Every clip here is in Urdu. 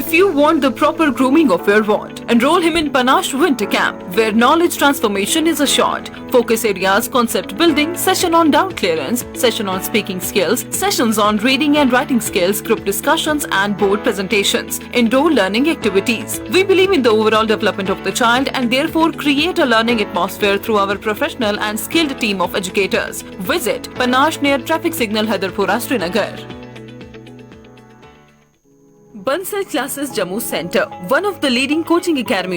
If you want the proper grooming of your ward, enroll him in Panache Winter Camp, where knowledge transformation is assured. Focus areas: concept building, session on doubt clearance, session on speaking skills, sessions on reading and writing skills, group discussions and board presentations, indoor learning activities. We believe in the overall development of the child and therefore create a learning atmosphere through our professional and skilled team of educators. Visit Panache near traffic signal Haidarpura, Srinagar. Bansal Classes Jammu Center, one of the leading coaching academy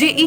JEE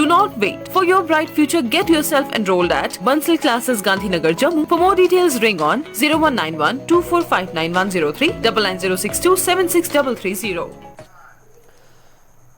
Do not wait for your bright future. Get yourself enrolled at Bansal Classes, Gandhinagar, Jammu. For more details, ring on 0191 2459 103 99062 76330.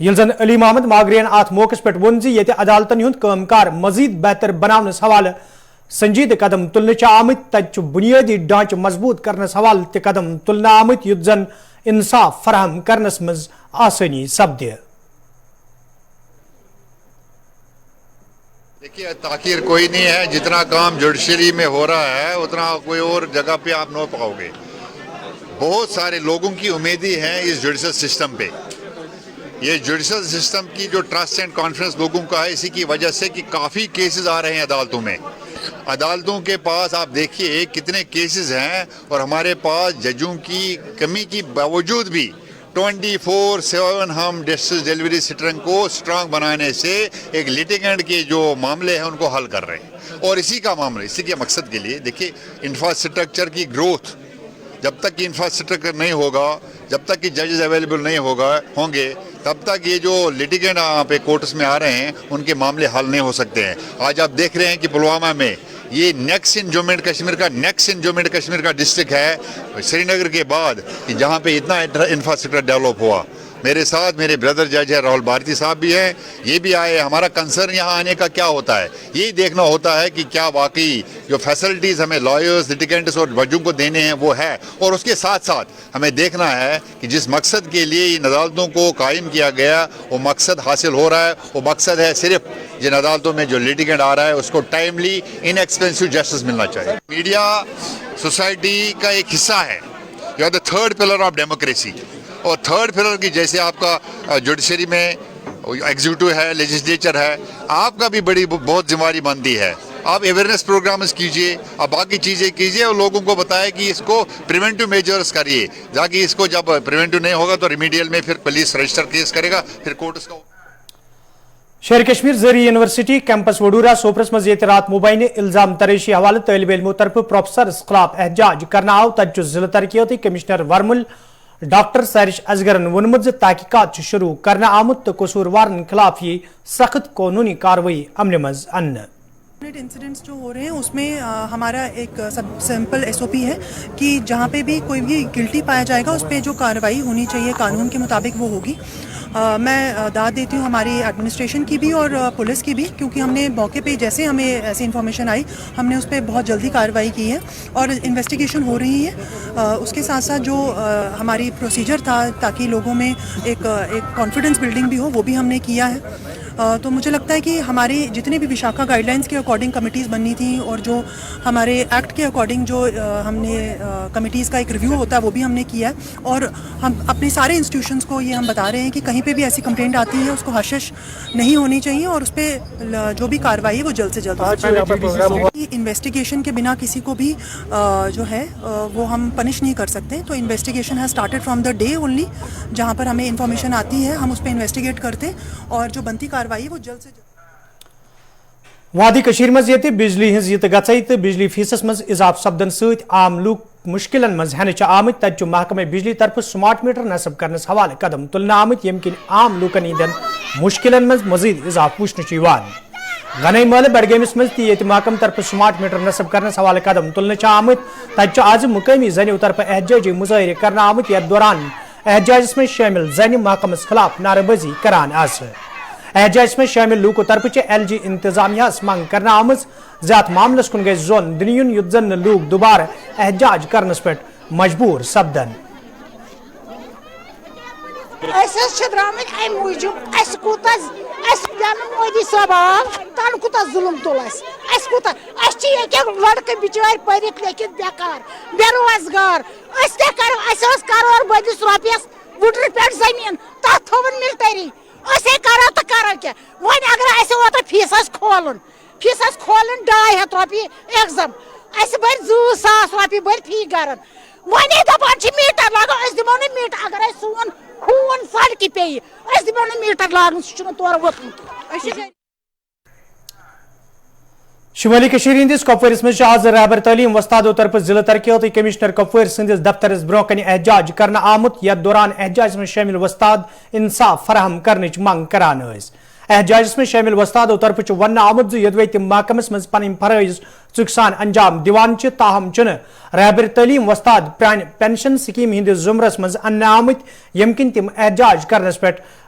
یل زن علی محمد ماگرین ات موقع پہ وون زِ ییٚتہِ عدالتن ہُنٛد کٲم کار مزید بہتر بناونس حوالہٕ سنجیدٕ قدم تُلنہٕ چھِ آمٕتۍ تتہِ چھُ بُنیٲدی ڈھانچہٕ مضبوٗط کرنس حوالہٕ تہِ قدم تُلنہٕ آمٕتۍ یُتھ زن انصاف فراہم کرنس منٛز آسٲنی سپدِ. دیکھیے تاخیر کوئی نہیں ہے، جتنا کام جوڈیشری میں ہو رہا ہے اتنا کوئی اور جگہ پہ آپ نہ پاؤ گے. بہت سارے لوگوں کی امیدیں ہیں اس جوڈیشل سسٹم پہ. یہ جوڈیشل سسٹم کی جو ٹرسٹ اینڈ کانفیڈنس لوگوں کا ہے اسی کی وجہ سے کہ کافی کیسز آ رہے ہیں عدالتوں میں. عدالتوں کے پاس آپ دیکھیے کتنے کیسز ہیں اور ہمارے پاس ججوں کی کمی کی باوجود بھی 24/7 ہم ڈسٹرکٹ ڈیلیوری سسٹم کو اسٹرانگ بنانے سے ایک لیٹیگنٹ کے جو معاملے ہیں ان کو حل کر رہے ہیں. اور اسی کا معاملہ، اسی کے مقصد کے لیے دیکھیے انفراسٹرکچر کی گروتھ، جب تک کہ انفراسٹرکچر نہیں ہوگا، جب تک کہ ججز اویلیبل نہیں ہوں گے تب تک یہ جو لیٹیگنٹ یہاں پہ کورٹس میں آ رہے ہیں ان کے معاملے حل نہیں ہو سکتے ہیں. آج آپ دیکھ رہے ہیں کہ پلوامہ میں یہ next in Jammu and Kashmir کا ڈسٹرکٹ ہے سری نگر کے بعد کہ جہاں پہ اتنا انفراسٹرکچر ڈیولپ ہوا. میرے ساتھ میرے بردر جج ہے راہل بھارتی صاحب بھی ہیں، یہ بھی آئے. ہمارا کنسرن یہاں آنے کا کیا ہوتا ہے، یہی دیکھنا ہوتا ہے کہ کیا واقعی جو فیسلٹیز ہمیں لائرز، لیٹیگنٹس اور ججوں کو دینے ہیں وہ ہے، اور اس کے ساتھ ساتھ ہمیں دیکھنا ہے کہ جس مقصد کے لیے ان عدالتوں کو قائم کیا گیا وہ مقصد حاصل ہو رہا ہے. وہ مقصد ہے صرف جن عدالتوں میں جو لیٹیگنٹ آ رہا ہے اس کو ٹائملی ان ایکسپینسو جسٹس ملنا چاہیے. میڈیا سوسائٹی کا ایک حصہ ہے، you are the third pillar of democracy. اور تھرڈ پلر کی جیسے آپ کا جوڈیشری میں ایگزیکٹو ہے، لیجسلیچر ہے، آپ کا بھی بہت ذمہ داری بنتی ہے. آپ اویئرنیس پروگرامز کیجئے، آپ باقی چیزیں کیجئے اور لوگوں کو بتائیں کہ اس کو پریونٹیو میجرز کریے، تاکہ اس کو جب پریونٹیو نہیں ہوگا تو ریمیڈیل میں پھر پولیس رجسٹر کیس کرے گا، پھر کورٹ اس کا. شیر کشمیر زرعی یونیورسٹی کیمپس وڈورہ سوپرس مز یہ رات مبینہ الزام تراشی حوالہ طالب علموں طرف پروفیسرس خلاف احتجاج کرنا آو. تتہ ضلع ترقیاتی کمشنر ورمل ڈاکٹر سارش ازگرن وونمت ز تحقیقات شروع کرنا آمت تو قصوروارن خلاف یہ سخت قانونی کارروائی عمل مز ان. انسیڈنٹس جو ہو رہے ہیں اس میں ہمارا ایک سمپل SOP ہے کہ جہاں پہ بھی کوئی بھی گلٹی پایا جائے گا اس پہ جو کارروائی ہونی چاہیے قانون کے مطابق وہ ہوگی. میں داد دیتی ہوں ہماری ایڈمنسٹریشن کی بھی اور پولیس کی بھی، کیونکہ ہم نے موقع پہ جیسے ہمیں ایسی انفارمیشن آئی ہم نے اس پہ بہت جلدی کارروائی کی ہے اور انویسٹیگیشن ہو رہی ہے. اس کے ساتھ ساتھ جو ہماری پروسیجر تھا تاکہ لوگوں میں ایک کانفیڈنس بلڈنگ بھی ہو وہ بھی ہم نے کیا ہے. تو مجھے لگتا ہے کہ ہماری جتنے بھی وشاکھا گائیڈ لائنس کے اکارڈنگ کمیٹیز بننی تھیں اور جو ہمارے ایکٹ کے اکارڈنگ جو ہم نے کمیٹیز کا ایک ریویو ہوتا ہے وہ بھی ہم نے کیا ہے. اور ہم اپنے سارے انسٹیٹیوشنس کو یہ ہم بتا رہے ہیں کہ کہیں پہ بھی ایسی کمپلینٹ آتی ہے اس کو حشش نہیں ہونی چاہیے اور اس پہ جو بھی کارروائی ہے وہ جلد سے جلد انویسٹیگیشن کے بنا کسی کو بھی جو ہے وہ ہم پنش نہیں کر سکتے. تو investigation has started from the day only, جہاں پر ہمیں انفارمیشن آتی ہے ہم اس پہ انویسٹیگیٹ کرتے اور جو بنتی کارروائی وہ جلد سے جلد. وادی کشیر مز یہ بجلی ہز یہ گژھے تو بجلی فیسس مز اضافہ سپدن ست عام لوک مشکلن مز ہینچ آمت. تتہ محکمہ بجلی طرف سمارٹ میٹر نصب کرنس حوالہ قدم تلن آمت یم کن عام لوکن ہندین مشکلن مز مزید اضافہ وچھن. غنائی مل بڈگامس مز تہ محکمہ طرف سمارٹ میٹر نصب کرنس حوالہ قدم تلن آمت. تتہ آز مقامی زنیو طرف احتجاجی مظاہرے کرنا آمت یتھ دوران احتجاجس میں شامل زن محکمس خلاف نعرہ بازی کران آس. احتجاجس میں شامل لوکو طرف LG انتظامیہ منگ کرنا آمز زیادہ معاملس کن گژھِ زون دنیون یُتھ زن لوک دوبارہ احتجاج کرنس پہ مجبور سپدن. درامت ام موجود اس مودی صاحب آو تن کوتہ ظلم تل اس لڑکے بچار پرت لیکن بیکار بے روزگار کرور بدس روپیس وٹر پہ زمین تک تھون ملٹری کرو تو کرو کیا ون اگر اوتر فیسس کھولن 200 روپیہ ایگزام بر 2000 روپیہ بر فی گرن ون دپان میٹر لاگو دمو نا میٹر اگر سون خون سڑکہ پی دمو نا میٹر لاگن سہ تور ووتمت. شمالی کشیر ہندس کپوارس مز آز رہبر تعلیم وستادو طرف ضلع ترقیاتی کمشنر کپوار سندس دفترس برو کن احتجاج کرنا آمت. یتھ دوران احتجاج میں شامل وستاد انصاف فراہم کرنچ منگ کران. احتجاجس میں شامل وستادو طرف ون آمت یدوی تم محکمس مز پن فرائض چک سان انجام دیوان تاہم چھ رہبر تعلیم وستاد پینشن سکیم ہندس زمرس مز ان آمت یم کن تم احتجاج کرنس پہ